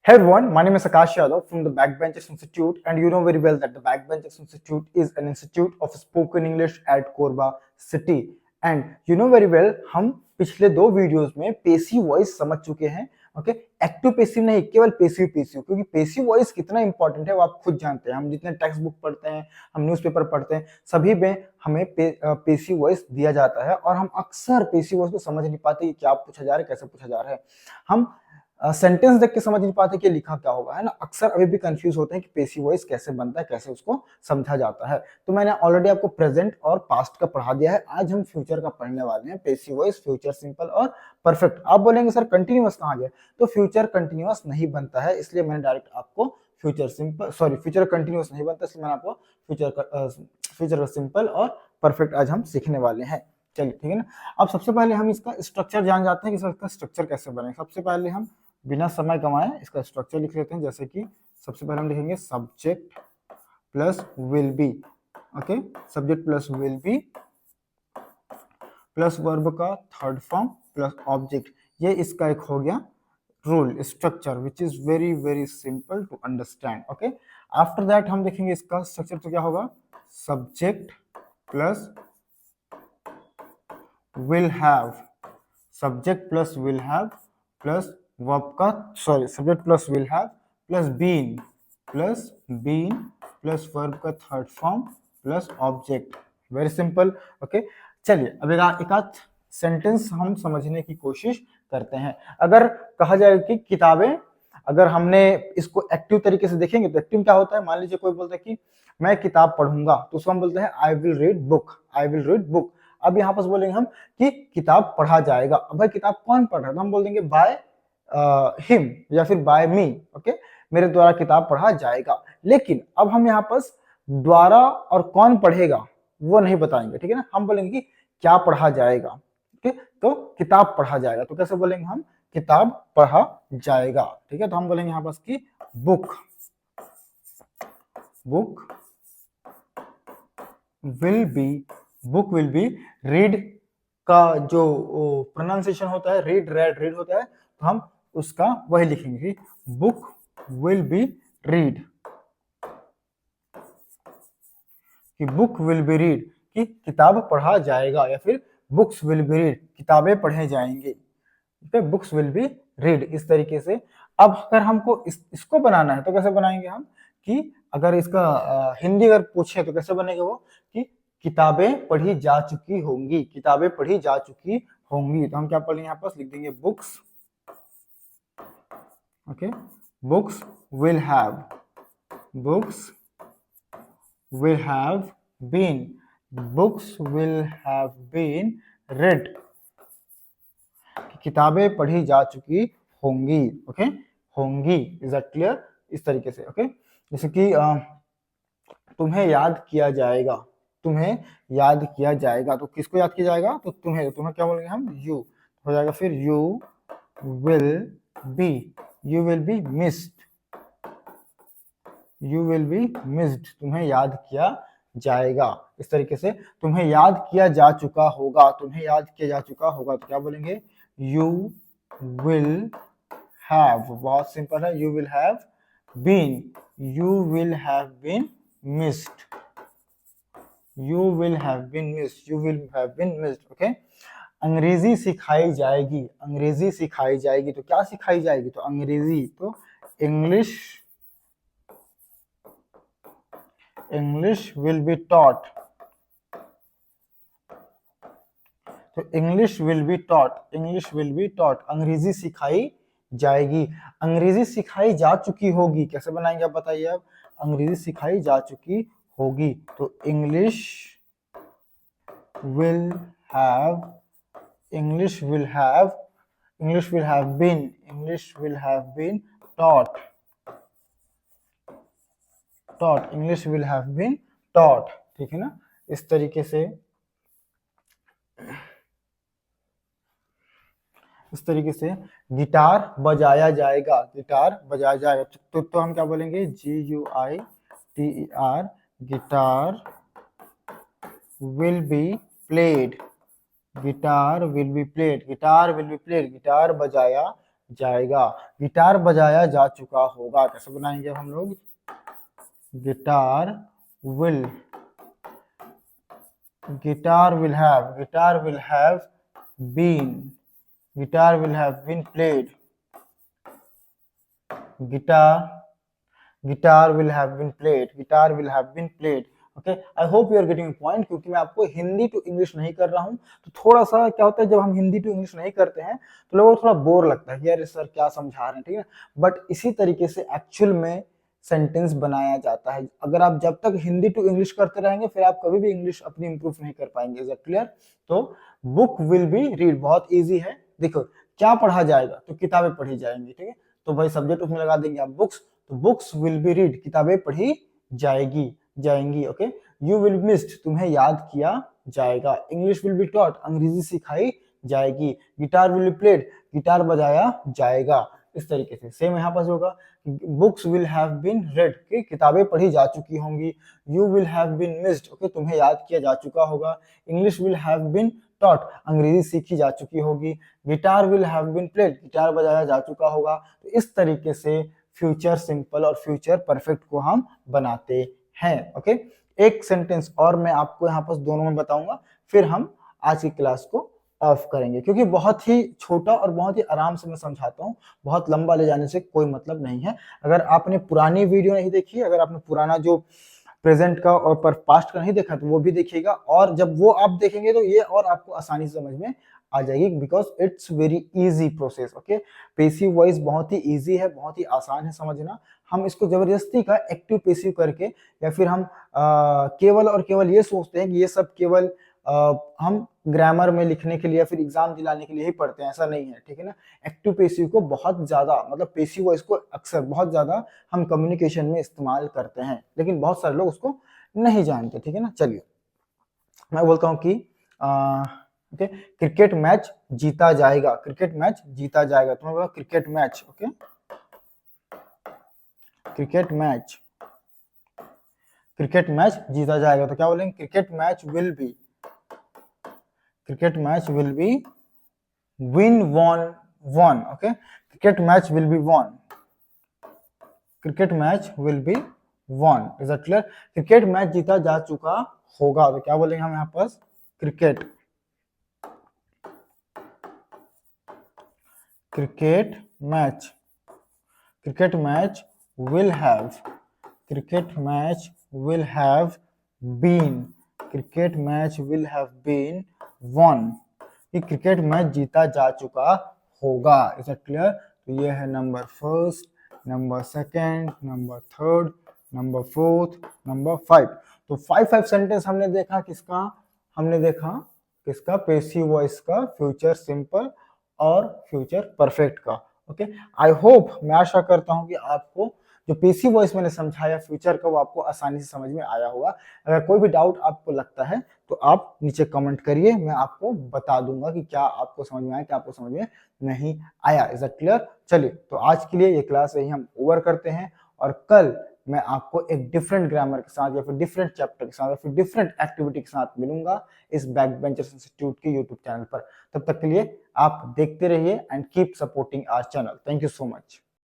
Hey everyone, my name is Akash Yadav from the Backbenchers Institute, and you know very well that the Backbenchers Institute is an institute of spoken English at Korba City. And you know very well, हम पिछले दो videos में passive voice समझ चुके हैं. Okay, active passive नहीं, केवल passive passive, क्योंकि पेसिव वॉइस कितना इंपॉर्टेंट है वो आप खुद जानते हैं. हम जितने टेक्स्ट बुक पढ़ते हैं, हम न्यूज़पेपर पढ़ते हैं, सभी में हमें पेसिव वॉइस दिया जाता है और हम अक्सर पेसिव वॉइस को समझ नहीं पाते कि क्या पूछा जा रहा है, कैसे पूछा जा रहा है. हम सेंटेंस देख के समझ नहीं पाते कि लिखा क्या होगा, है ना. अक्सर अभी भी कंफ्यूज होते हैं कि पेसिव वॉइस कैसे बनता है, कैसे उसको समझा जाता है. तो मैंने ऑलरेडी आपको प्रेजेंट और पास्ट का पढ़ा दिया है. आज हम फ्यूचर का पढ़ने वाले हैं. पेसिव वॉइस, फ्यूचर सिंपल और परफेक्ट. आप बोलेंगे सर कंटिन्यूअस कहाँ गया, तो फ्यूचर कंटिन्यूअस नहीं बनता है, इसलिए मैंने डायरेक्ट आपको फ्यूचर कंटिन्यूअस नहीं बनता, इसलिए मैंने आपको फ्यूचर सिंपल और परफेक्ट आज हम सीखने वाले हैं. चलिए ठीक है ना. अब सबसे पहले हम इसका स्ट्रक्चर जान जाते हैं कि इसका स्ट्रक्चर कैसे बनेगा. सबसे पहले हम बिना समय गंवाए इसका स्ट्रक्चर लिख लेते हैं. जैसे कि सबसे पहले हम लिखेंगे subject plus will be. Okay, subject plus will be plus verb का थर्ड फॉर्म प्लस ऑब्जेक्ट. ये इसका एक हो गया rule, structure, which is very very simple to understand. Okay, after that हम देखेंगे इसका स्ट्रक्चर. तो क्या होगा, subject plus will have, subject plus will have plus verb का subject plus will have plus been plus verb का third form plus object. Very simple. Okay, चलिए अब एक आध सेंटेंस हम समझने की कोशिश करते हैं. अगर कहा जाए कि किताबें, अगर हमने इसको एक्टिव तरीके से देखेंगे तो एक्टिव क्या होता है. मान लीजिए कोई बोलता है कि मैं किताब पढ़ूंगा, तो उसको हम बोलते हैं आई विल रीड बुक. अब यहाँ पर बोलेंगे हम कि किताब पढ़ा जाएगा. अब भाई किताब कौन पढ़ रहा है, तो हम बोलेंगे बाय हिम या फिर बाय मी. ओके, मेरे द्वारा किताब पढ़ा जाएगा. लेकिन अब हम यहाँ पर द्वारा और कौन पढ़ेगा वो नहीं बताएंगे, ठीक है ना. हम बोलेंगे कि क्या पढ़ा जाएगा. ठीक है, तो किताब पढ़ा जाएगा. तो कैसे बोलेंगे हम, किताब पढ़ा जाएगा. ठीक है, तो हम बोलेंगे यहाँ पर कि बुक विल बी रीड का जो प्रोनाउंसिएशन होता है, रीड होता है, तो हम उसका वही लिखेंगे, बुक विल बी रीड, कि बुक विल बी रीड, कि किताब पढ़ा जाएगा, या फिर बुक्स विल बी रीड, किताबें पढ़े जाएंगे. बुक्स विल बी रीड, इस तरीके से. अब अगर हमको इसको बनाना है तो कैसे बनाएंगे हम, कि अगर इसका हिंदी अगर पूछे तो कैसे बनेगा वो, कि किताबें पढ़ी जा चुकी होंगी, किताबें पढ़ी जा चुकी होंगी. तो हम क्या पढ़ेंगे, यहाँ पर लिख देंगे books. Okay, books will have been read, किताबें पढ़ी जा चुकी होंगी. ओके, होंगी, इज दैट क्लियर. इस तरीके से. ओके, जैसे कि तुम्हें याद किया जाएगा, तो किसको याद किया जाएगा, तो तुम्हें क्या बोलेंगे हम, यू हो जाएगा. फिर यू विल बी मिस्ड, तुम्हें याद किया जाएगा. इस तरीके से. तुम्हें याद किया जा चुका होगा, तो क्या बोलेंगे, यू विल हैव. बहुत सिंपल है, you will have been missed. Okay, अंग्रेजी सिखाई जाएगी. तो क्या सिखाई जाएगी, तो अंग्रेजी, तो इंग्लिश विल बी टॉट. तो इंग्लिश विल बी टॉट, अंग्रेजी सिखाई जाएगी. अंग्रेजी सिखाई जा चुकी होगी, कैसे बनाएंगे आप बताइए. अब अंग्रेजी सिखाई जा चुकी होगी, तो English will have been taught. ठीक है ना. इस तरीके से गिटार बजाया जाएगा. तो हम क्या बोलेंगे, GUITER, guitar will be played. Guitar बजाया जाएगा। गिटार बजाया जा चुका होगा, कैसे बनाएंगे हम लोग? Guitar will have been played. Guitar will have been played. Okay, I hope you are getting point, क्योंकि मैं आपको हिंदी टू इंग्लिश नहीं कर रहा हूं, तो थोड़ा सा क्या होता है जब हम हिंदी टू इंग्लिश नहीं करते हैं तो लोगों को थोड़ा बोर लगता है कि यार सर क्या समझा रहे हैं, ठीक है। बट इसी तरीके से एक्चुअल में सेंटेंस बनाया जाता है। अगर आप जब तक हिंदी टू इंग्लिश करते रहेंगे फिर आप कभी भी इंग्लिश अपनी इंप्रूव नहीं कर पाएंगे। Is it clear? तो बुक विल बी रीड बहुत इजी है। देखो क्या पढ़ा जाएगा, तो किताबें पढ़ी जाएंगी, ठीक है। तो भाई सब्जेक्ट उसमें लगा देंगे आप बुक्स, तो बुक्स विल बी रीड, किताबें पढ़ी जाएंगी। ओके, यू विल मिस्ड, तुम्हें याद किया जाएगा। इंग्लिश विल बी टॉट, अंग्रेजी सिखाई जाएगी। Guitar will be played, guitar बजाया जाएगा। इस तरीके से सेम यहाँ पास होगा, books will have been read, कि किताबें पढ़ी जा चुकी होंगी। You will have been missed, okay, तुम्हें याद किया जा चुका होगा। English will have been taught, अंग्रेजी सीखी जा चुकी होगी। Guitar will have been played, guitar बजाया जा चुका होगा। तो इस तरीके से फ्यूचर सिंपल और फ्यूचर परफेक्ट को हम बनाते हैं। ओके, एक सेंटेंस और मैं आपको यहाँ पास दोनों में बताऊंगा, फिर हम आज की क्लास को ऑफ करेंगे, क्योंकि बहुत ही छोटा और बहुत ही आराम से मैं समझाता हूँ, बहुत लंबा ले जाने से कोई मतलब नहीं है। अगर आपने पुरानी वीडियो नहीं देखी, अगर आपने पुराना जो प्रेजेंट का और पर पास्ट का नहीं देखा तो वो भी देखिएगा, और जब वो आप देखेंगे तो ये और आपको आसानी से समझ में आ जाएगी, because it's very easy process. Okay, passive voice बहुत ही इजी है, बहुत ही आसान है समझना। हम इसको जबरदस्ती का एक्टिव पेसिव करके, या फिर हम केवल और केवल ये सोचते हैं कि ये सब केवल हम ग्रामर में लिखने के लिए या फिर एग्जाम दिलाने के लिए ही पढ़ते हैं, ऐसा नहीं है, ठीक है ना। एक्टिव पेसिव को बहुत ज्यादा, मतलब पेसिव वॉइस को अक्सर बहुत ज्यादा हम कम्युनिकेशन में इस्तेमाल करते हैं, लेकिन बहुत सारे लोग उसको नहीं जानते, ठीक है ना। चलिए मैं बोलता हूँ कि ओके, क्रिकेट मैच जीता जाएगा, क्रिकेट मैच जीता जाएगा। तुम्हें बोला cricket match, okay, cricket match जीता जाएगा, तो क्या बोलेंगे? Cricket match will be win won, okay, cricket match will be won, is that clear? Cricket match जीता जा चुका होगा, तो क्या बोलेंगे हम यहाँ पास? Cricket match will have been won, कि क्रिकेट मैच जीता जा चुका होगा। Is it clear? तो ये है number first, number second, number third, number fourth, number 5। तो 5 सेंटेंस हमने देखा, किसका हमने देखा? किसका? पेसिव वॉइस का, फ्यूचर सिंपल और फ्यूचर परफेक्ट का। ओके, आई होप, मैं आशा करता हूं कि आपको जो पेसिव वॉइस मैंने समझाया फ्यूचर का वो आपको आसानी से समझ में आया होगा। अगर कोई भी डाउट आपको लगता है तो आप नीचे कमेंट करिए, मैं आपको बता दूंगा कि क्या आपको समझ में आया, क्या आपको समझ में नहीं आया। Is that clear? चलिए, तो आज के लिए ये क्लास यही हम ओवर करते हैं, और कल मैं आपको एक डिफरेंट ग्रामर के साथ या फिर डिफरेंट चैप्टर के साथ या फिर डिफरेंट एक्टिविटी के साथ मिलूंगा इस बैक बेंचर्स इंस्टीट्यूट के यूट्यूब चैनल पर। तब तक के लिए आप देखते रहिए and keep supporting our channel. Thank you so much.